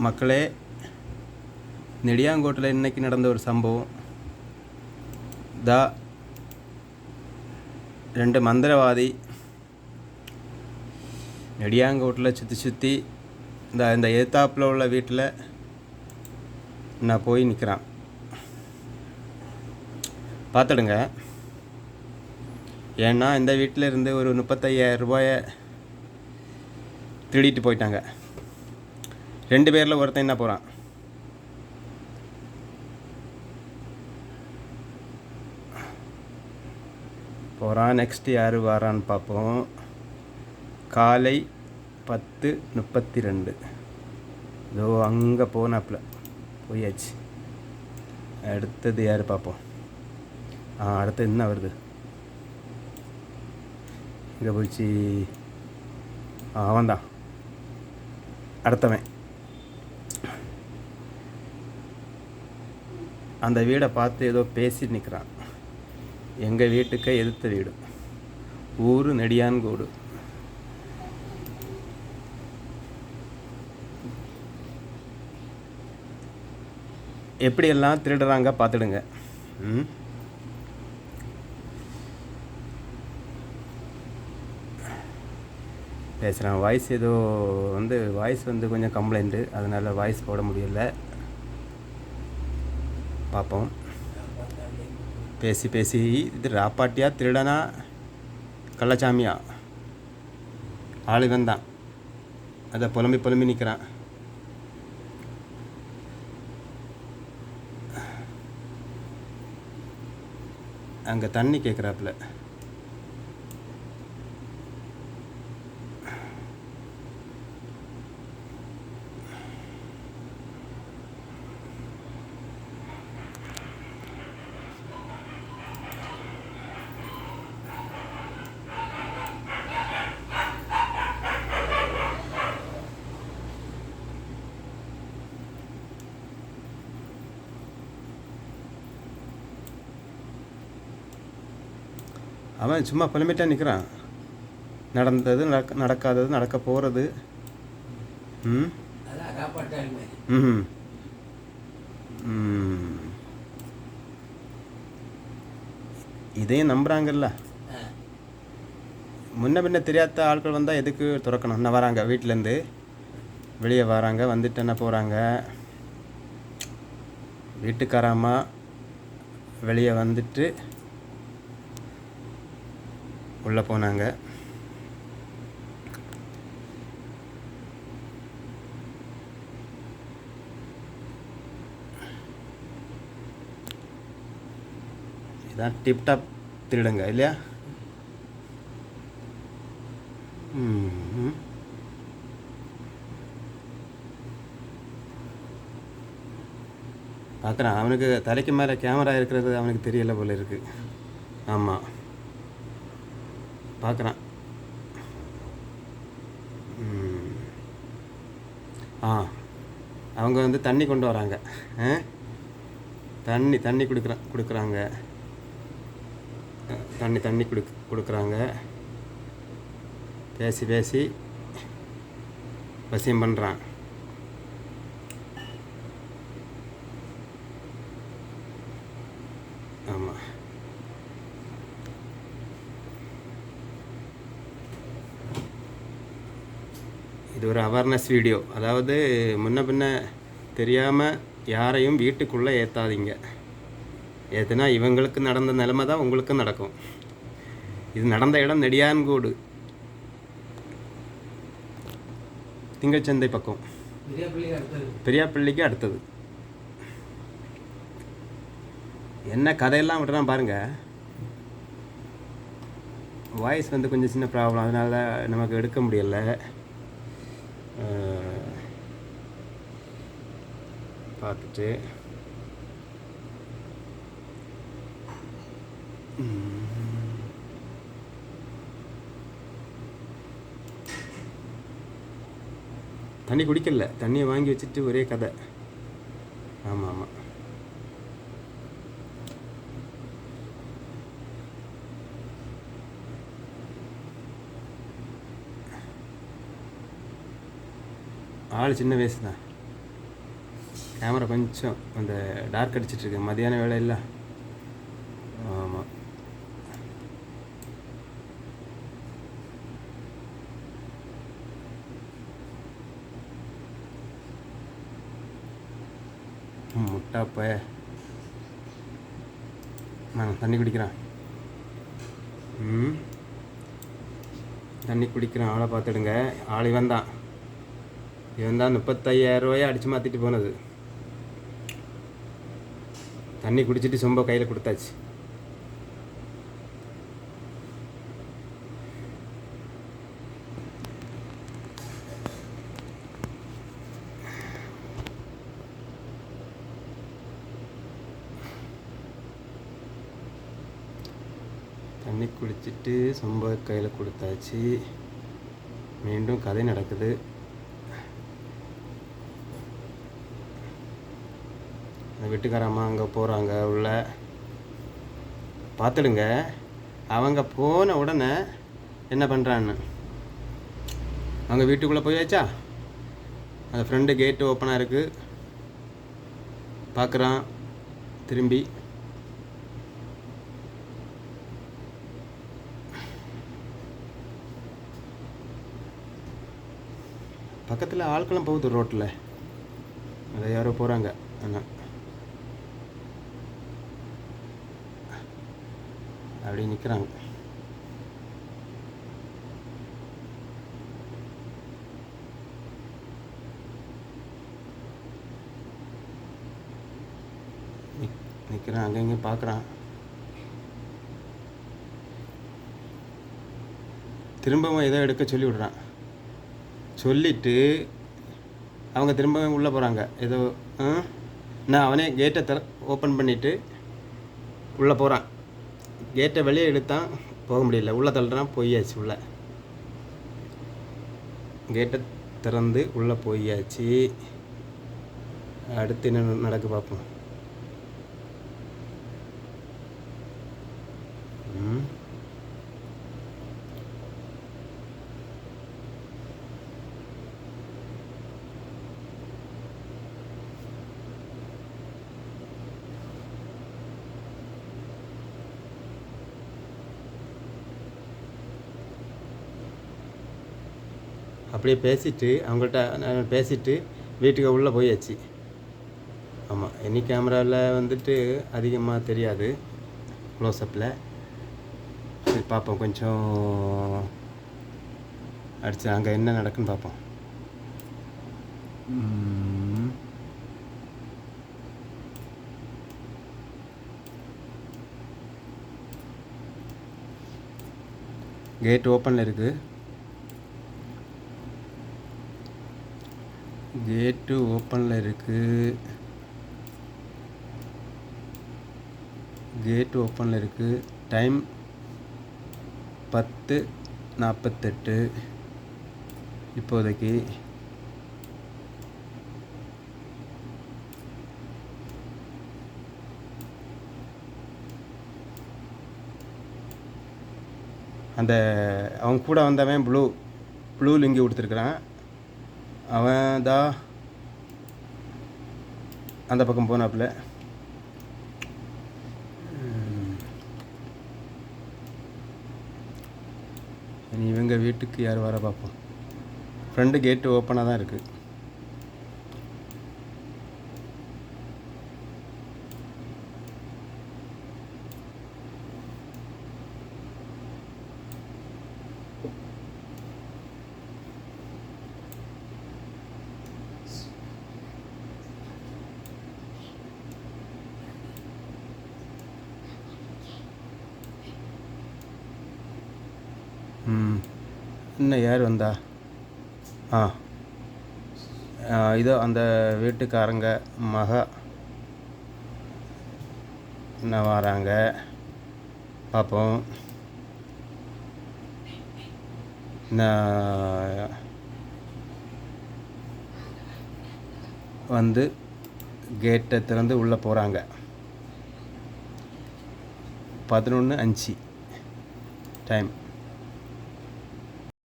மக்களே, நெடியாங்கோட்டில் இன்றைக்கி நடந்த ஒரு சம்பவம். தா 2 மந்திரவாதி நெடியாங்கோட்டில் சுற்றி இந்த எதிர்த்தாப்பில் உள்ள வீட்டில் நான் போய் நிற்கிறான். பார்த்துடுங்க. ஏன்னா இந்த வீட்டில் இருந்து ஒரு 35,000 ரூபாயை திருடிட்டு போயிட்டாங்க. 2 பேரில் ஒருத்தன் என்ன போகிறான். நெக்ஸ்ட் யார் வரான்னு பார்ப்போம். காலை 10:32. இதோ அங்கே போனாப்புல போயாச்சு. அடுத்தது யார் பார்ப்போம். அடுத்தது என்ன வருது இங்கே போயிடுச்சு. அவன்தான் அடுத்தவன். அந்த வீடை பார்த்து ஏதோ பேசி நிற்கிறான். எங்கள் வீட்டுக்கு எதிர்த்த வீடு, ஊர் நெடியான்கோடு. எப்படியெல்லாம் திருடுறாங்க பார்த்துடுங்க. பேசுகிறேன். வாய்ஸ் ஏதோ வாய்ஸ் கொஞ்சம் கம்ப்ளைண்ட்டு, அதனால் வாய்ஸ் போட முடியல. பார்ப்போம். பேசி இது ராப்பாட்டியா திருடனா கள்ளச்சாமியா ஆள் வந்தான். அதை புலம்பி நிற்கிறான். அங்கே தண்ணி கேட்குறாப்புல. அவன் சும்மா புலம்பிட்டா நிற்கிறான். நடந்தது நடக்காதது நடக்க போகிறது. இதையும் நம்புகிறாங்கல்ல. முன்ன பின்ன தெரியாத ஆட்கள் வந்தால் எதுக்கு திறக்கணும்? என்ன வராங்க, வீட்டிலேருந்து வெளியே வராங்க, வந்துட்டு என்ன போகிறாங்க. வீட்டுக்காராமா வெளியே வந்துட்டு உள்ளே போனாங்க. இதான் டிப்டாப் திருடுங்க இல்லையா? பார்க்குறான். அவனுக்கு தலைக்கு மேலே கேமரா இருக்கிறது அவனுக்கு தெரியல போல இருக்கு. ஆமாம், பார்க்குறான். அவங்க தண்ணி கொண்டு வராங்க. தண்ணி கொடுக்குறாங்க. தண்ணி கொடுக்குறாங்க. பேசி வசியம் பண்ணுறான். ஆமாம், இது ஒரு அவேர்னஸ் வீடியோ. அதாவது முன்ன பின்ன தெரியாமல் யாரையும் வீட்டுக்குள்ளே ஏற்றாதீங்க. ஏற்றுனா இவங்களுக்கு நடந்த நிலைமை தான் உங்களுக்கும் நடக்கும். இது நடந்த இடம் நெடியான்கோடு, திங்கச்சந்தை பக்கம், பெரியாப்பள்ளிக்கு அடுத்தது. என்ன கதையெல்லாம் விட்டுறான் பாருங்கள். வாய்ஸ் கொஞ்சம் சின்ன ப்ராப்ளம், அதனால நமக்கு எடுக்க முடியலை. பார்த்துட்டு தண்ணி குடிக்கல, தண்ணியை வாங்கி வச்சுட்டு ஒரே கதை. ஆமாம், ஆள் சின்ன வயசு தான். கேமரா கொஞ்சம் அந்த டார்க் அடிச்சிட்ருக்கு, மதியான வேலை இல்லை. ஆமாம், முட்டாப்ப நான் தண்ணி குடிக்கிறேன். தண்ணி குடிக்கிறேன். ஆளை பார்த்துடுங்க. ஆள் இவன் தான் 35,000 ரூபாயை அடித்து மாற்றிட்டு போனது. தண்ணி குடிச்சிட்டு சொம்ப கையில் கொடுத்தாச்சு. தண்ணி குடிச்சிட்டு சொம்ப கையில் கொடுத்தாச்சு. மீண்டும் கதை நடக்குது. வீட்டுக்காரம்மா அங்கே போகிறாங்க உள்ள, பார்த்துடுங்க. அவங்க போன உடனே என்ன பண்ணுறான்னு, அவங்க வீட்டுக்குள்ளே போயாச்சா, அந்த ஃப்ரெண்டு கேட்டு ஓப்பனாக இருக்குது, பார்க்குறான். திரும்பி பக்கத்தில் ஆட்களும் போகுது ரோட்டில், அதை யாரோ போகிறாங்க. ஆனால் அப்படி நிற்கிறாங்க. நிற்கிறான், அங்கே இங்கே பார்க்குறான். திரும்பவும் ஏதோ எடுக்க சொல்லி விடுறான். சொல்லிவிட்டு அவங்க திரும்பவும் உள்ளே போகிறாங்க. ஏதோ நான் அவனே கேட்டை ஓப்பன் பண்ணிவிட்டு உள்ளே போகிறான். கேட்டை வெளியே எடுத்தான், போக முடியல. உள்ளே தள்ளுறான், போயாச்சு. உள்ளே கேட்டை திறந்து உள்ளே போயாச்சு. அடுத்து என்ன நடக்கு பார்ப்போம். அப்படியே பேசிவிட்டு அவங்கள்ட்ட பேசிவிட்டு வீட்டுக்கு உள்ளே போயாச்சு. ஆமாம், எனி கேமராவில் வந்துட்டு அதிகமாக தெரியாது க்ளோஸ்அப்பில். சரி பார்ப்போம், கொஞ்சம் அடிச்சு அங்கே என்ன நடக்குன்னு பார்ப்போம். கேட் ஓப்பனில் இருக்குது. கேட்டு ஓப்பனில் இருக்குது. கேட்டு ஓப்பனில் இருக்குது. டைம் 10:48 இப்போதைக்கு. அந்த அவன் கூட வந்தவன் ப்ளூ லுங்கி கொடுத்துருக்குறான். அவன் தான் அந்த பக்கம் போனாப்புல. இனி இவங்க வீட்டுக்கு யார் வர பார்ப்போம். ஃப்ரெண்டு கேட்டு ஓப்பனாக தான் இருக்குது. இன்னும் யார் வந்தா? இதோ அந்த வீட்டுக்காரங்க மக என்ன வராங்க பார்ப்போம். வந்து கேட்டை திறந்து உள்ளே போகிறாங்க. 11:05 டைம்.